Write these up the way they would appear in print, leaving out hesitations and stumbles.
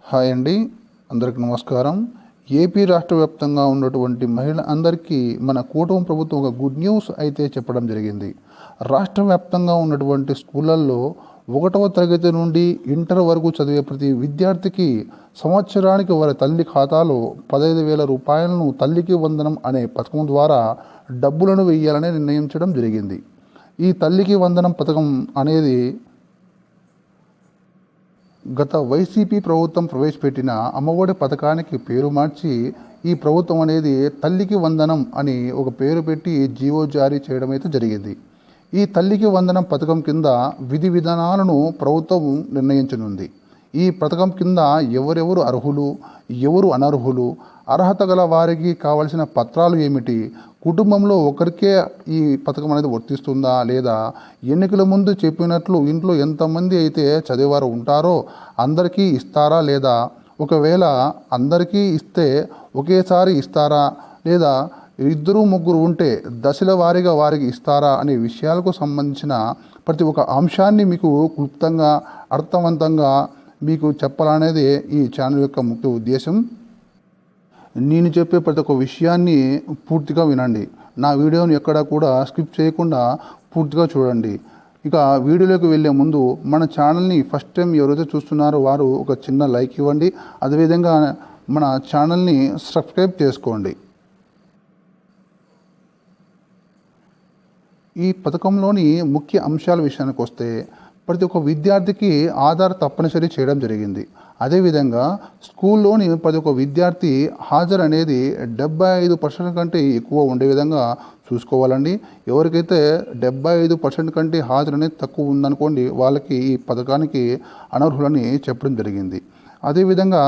Hi అండి, అందరికి నమస్కారం. ఏపీ రాష్ట్ర వ్యాప్తంగా ఉన్నటువంటి మహిళ అందరికీ మన కూటమి ప్రభుత్వం ఒక గుడ్ న్యూస్ అయితే చెప్పడం జరిగింది. రాష్ట్ర వ్యాప్తంగా ఉన్నటువంటి స్కూళ్ళల్లో 1వ తరగతి నుండి ఇంటర్ వరకు చదివే ప్రతి విద్యార్థికి సంవత్సరానికి వారి తల్లి ఖాతాలో 15,000 రూపాయలను తల్లికి వందనం అనే పథకం ద్వారా డబ్బులను వేయాలని నిర్ణయించడం జరిగింది. ఈ తల్లికి వందనం పథకం అనేది గత వైసీపీ ప్రభుత్వం ప్రవేశపెట్టిన అమ్మఒడి పథకానికి పేరు మార్చి ఈ ప్రభుత్వం అనేది తల్లికి వందనం అని ఒక పేరు పెట్టి జీవో జారీ చేయడం అయితే జరిగింది. ఈ తల్లికి వందనం పథకం కింద విధి విధానాలను ప్రభుత్వం నిర్ణయించనుంది. ఈ పథకం కింద ఎవరెవరు అర్హులు, ఎవరు అనర్హులు, అర్హత గల వారికి కావలసిన పత్రాలు ఏమిటి, కుటుంబంలో ఒకరికే ఈ పథకం అనేది వర్తిస్తుందా లేదా, ఎన్నికల ముందు చెప్పినట్లు ఇంట్లో ఎంతమంది అయితే చదివేవారు ఉంటారో అందరికీ ఇస్తారా లేదా, ఒకవేళ అందరికీ ఇస్తే ఒకేసారి ఇస్తారా లేదా ఇద్దరు ముగ్గురు ఉంటే దశల వారీగా వారికి ఇస్తారా అనే విషయాలకు సంబంధించిన ప్రతి ఒక్క అంశాన్ని మీకు క్లుప్తంగా అర్థవంతంగా మీకు చెప్పాలనేది ఈ ఛానల్ యొక్క ముఖ్య ఉద్దేశం. నేను చెప్పే ప్రతి ఒక్క విషయాన్ని పూర్తిగా వినండి. నా వీడియోని ఎక్కడా కూడా స్కిప్ చేయకుండా పూర్తిగా చూడండి. ఇక వీడియోలోకి వెళ్ళే ముందు మన ఛానల్ని ఫస్ట్ టైం ఎవరైతే చూస్తున్నారో వారు ఒక చిన్న లైక్ ఇవ్వండి. అదేవిధంగా మన ఛానల్ని సబ్స్క్రైబ్ చేసుకోండి. ఈ పథకంలోని ముఖ్య అంశాల విషయానికి వస్తే ప్రతి ఒక్క విద్యార్థికి ఆధార్ తప్పనిసరి చేయడం జరిగింది. అదేవిధంగా స్కూల్లోని ప్రతి ఒక్క విద్యార్థి హాజరు అనేది 75% కంటే ఎక్కువ ఉండే విధంగా చూసుకోవాలండి. ఎవరికైతే 75% కంటే హాజరు అనేది తక్కువ ఉందనుకోండి వాళ్ళకి ఈ పథకానికి అనర్హులని చెప్పడం జరిగింది. అదేవిధంగా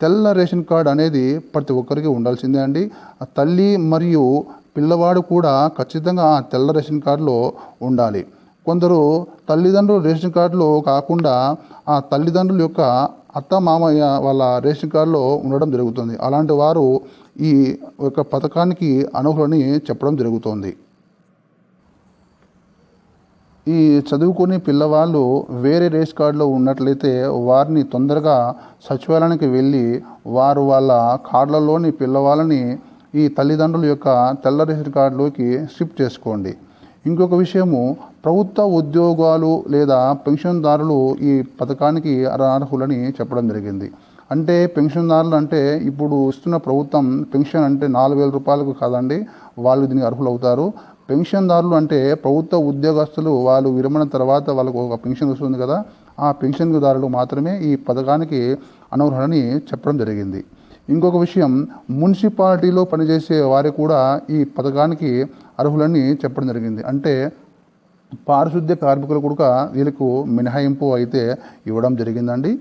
తెల్ల రేషన్ కార్డు అనేది ప్రతి ఒక్కరికి ఉండాల్సిందే అండి. తల్లి మరియు పిల్లవాడు కూడా ఖచ్చితంగా ఆ తెల్ల రేషన్ కార్డులో ఉండాలి. కొందరు తల్లిదండ్రులు రేషన్ కార్డులో కాకుండా ఆ తల్లిదండ్రుల యొక్క అత్త మామయ్య వాళ్ళ రేషన్ కార్డులో ఉండడం జరుగుతుంది. అలాంటి వారు ఈ యొక్క పథకానికి అనర్హులని చెప్పడం జరుగుతుంది. ఈ చదువుకునే పిల్లవాళ్ళు వేరే రేషన్ కార్డులో ఉన్నట్లయితే వారిని తొందరగా సచివాలయానికి వెళ్ళి వారు వాళ్ళ కార్డులలోని పిల్లవాళ్ళని ఈ తల్లిదండ్రుల యొక్క తెల్ల రేషన్ కార్డులోకి షిఫ్ట్ చేసుకోండి. ఇంకొక విషయము, ప్రభుత్వ ఉద్యోగాలు లేదా పెన్షన్దారులు ఈ పథకానికి అనర్హులని చెప్పడం జరిగింది. అంటే పెన్షన్దారులు అంటే ఇప్పుడు ఇస్తున్న ప్రభుత్వం పెన్షన్ అంటే 4,000 రూపాయలకు కాదండి వాళ్ళు దీనికి అర్హులు అవుతారు. పెన్షన్దారులు అంటే ప్రభుత్వ ఉద్యోగస్తులు, వాళ్ళు విరమణ తర్వాత వాళ్ళకు ఒక పెన్షన్ వస్తుంది కదా, ఆ పెన్షన్దారులు మాత్రమే ఈ పథకానికి అనర్హులని చెప్పడం జరిగింది. ఇంకొక విషయం, మున్సిపాలిటీలో పనిచేసే వారు కూడా ఈ పథకానికి అర్హులని చెప్పడం జరిగింది. అంటే పారిశుద్ధ్య కార్మికులు కూడా వీళ్ళకు మినహాయింపు అయితే ఇవ్వడం జరిగిందండి.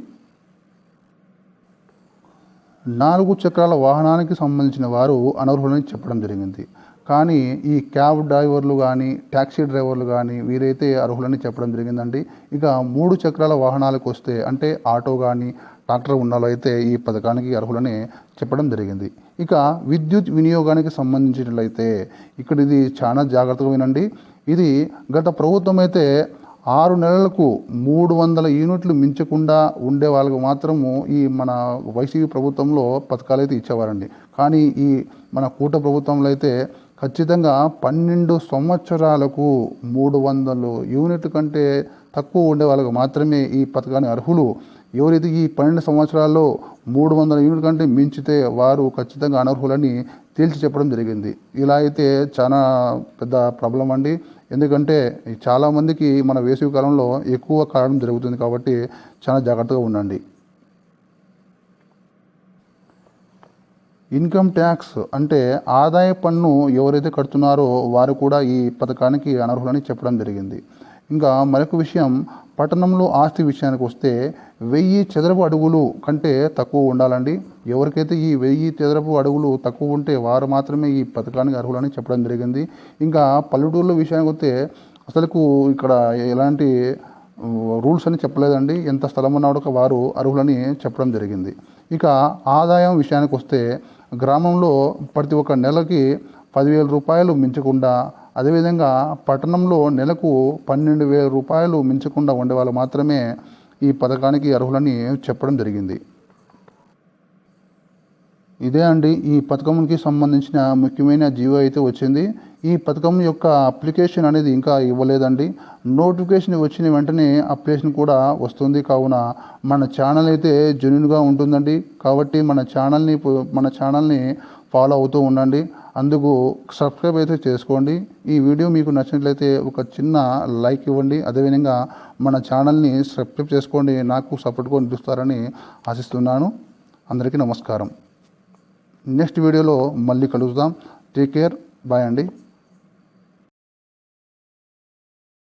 4 చక్రాల వాహనానికి సంబంధించిన వారు అనర్హులని చెప్పడం జరిగింది. కానీ ఈ క్యాబ్ డ్రైవర్లు కానీ ట్యాక్సీ డ్రైవర్లు కానీ వీరైతే అర్హులని చెప్పడం జరిగిందండి. ఇక 3 చక్రాల వాహనాలకు వస్తే అంటే ఆటో కానీ ట్రాక్టర్ ఉన్న అయితే ఈ పథకానికి అర్హులని చెప్పడం జరిగింది. ఇక విద్యుత్ వినియోగానికి సంబంధించినట్లయితే ఇక్కడ ఇది చాలా జాగ్రత్తగా వినండి. ఇది గత ప్రభుత్వం అయితే 6 నెలలకు 300 యూనిట్లు మించకుండా ఉండే వాళ్ళకు మాత్రము ఈ మన వైసీపీ ప్రభుత్వంలో పథకాలు అయితే ఇచ్చేవారండి. కానీ ఈ మన కూట ప్రభుత్వంలో అయితే ఖచ్చితంగా 12 సంవత్సరాలకు 300 యూనిట్ కంటే తక్కువ ఉండే వాళ్ళకు మాత్రమే ఈ పథకానికి అర్హులు. ఎవరైతే ఈ 12 సంవత్సరాల్లో 300 యూనిట్ కంటే మించితే వారు ఖచ్చితంగా అనర్హులని తేల్చి చెప్పడం జరిగింది. ఇలా అయితే చాలా పెద్ద ప్రాబ్లం అండి. ఎందుకంటే చాలామందికి మన వేసవి కాలంలో ఎక్కువ కారణం జరుగుతుంది కాబట్టి చాలా జాగ్రత్తగా ఉండండి. ఇన్కమ్ ట్యాక్స్ అంటే ఆదాయ పన్ను ఎవరైతే కడుతున్నారో వారు కూడా ఈ పథకానికి అనర్హులని చెప్పడం జరిగింది. ఇంకా మరొక విషయం, పట్టణంలో ఆస్తి విషయానికి వస్తే 1000 చదరపు అడుగులు కంటే తక్కువ ఉండాలండి. ఎవరికైతే ఈ 1000 చదరపు అడుగులు తక్కువ ఉంటే వారు మాత్రమే ఈ పథకానికి అర్హులని చెప్పడం జరిగింది. ఇంకా పల్లెటూరుల విషయానికి వస్తే అసలుకు ఇక్కడ ఎలాంటి రూల్స్ అని చెప్పలేదండి. ఎంత స్థలం ఉన్నా కూడా వారు అర్హులని చెప్పడం జరిగింది. ఇక ఆదాయం విషయానికి వస్తే గ్రామంలో ప్రతి ఒక్క నెలకి 10,000 రూపాయలు మించకుండా, అదేవిధంగా పట్టణంలో నెలకు 12,000 రూపాయలు మించకుండా ఉండే వాళ్ళు మాత్రమే ఈ పథకానికి అర్హులని చెప్పడం జరిగింది. ఇదే అండి ఈ పథకంకి సంబంధించిన ముఖ్యమైన జీవో అయితే వచ్చింది. ఈ పథకం యొక్క అప్లికేషన్ అనేది ఇంకా ఇవ్వలేదండి. నోటిఫికేషన్ వచ్చిన వెంటనే అప్లికేషన్ కూడా వస్తుంది. కావున మన ఛానల్ అయితే జెన్యూన్గా ఉంటుందండి. కాబట్టి మన ఛానల్ని ఫాలో అవుతూ ఉండండి. అందుకు సబ్స్క్రైబ్ అయితే చేసుకోండి. ఈ వీడియో మీకు నచ్చినట్లయితే ఒక చిన్న లైక్ ఇవ్వండి. అదేవిధంగా మన ఛానల్ని సబ్స్క్రైబ్ చేసుకోండి. నాకు సపోర్ట్గా నిలుస్తారని ఆశిస్తున్నాను. అందరికీ నమస్కారం. నెక్స్ట్ వీడియోలో మళ్ళీ కలుద్దాం. Take care. బాయ్ అండి.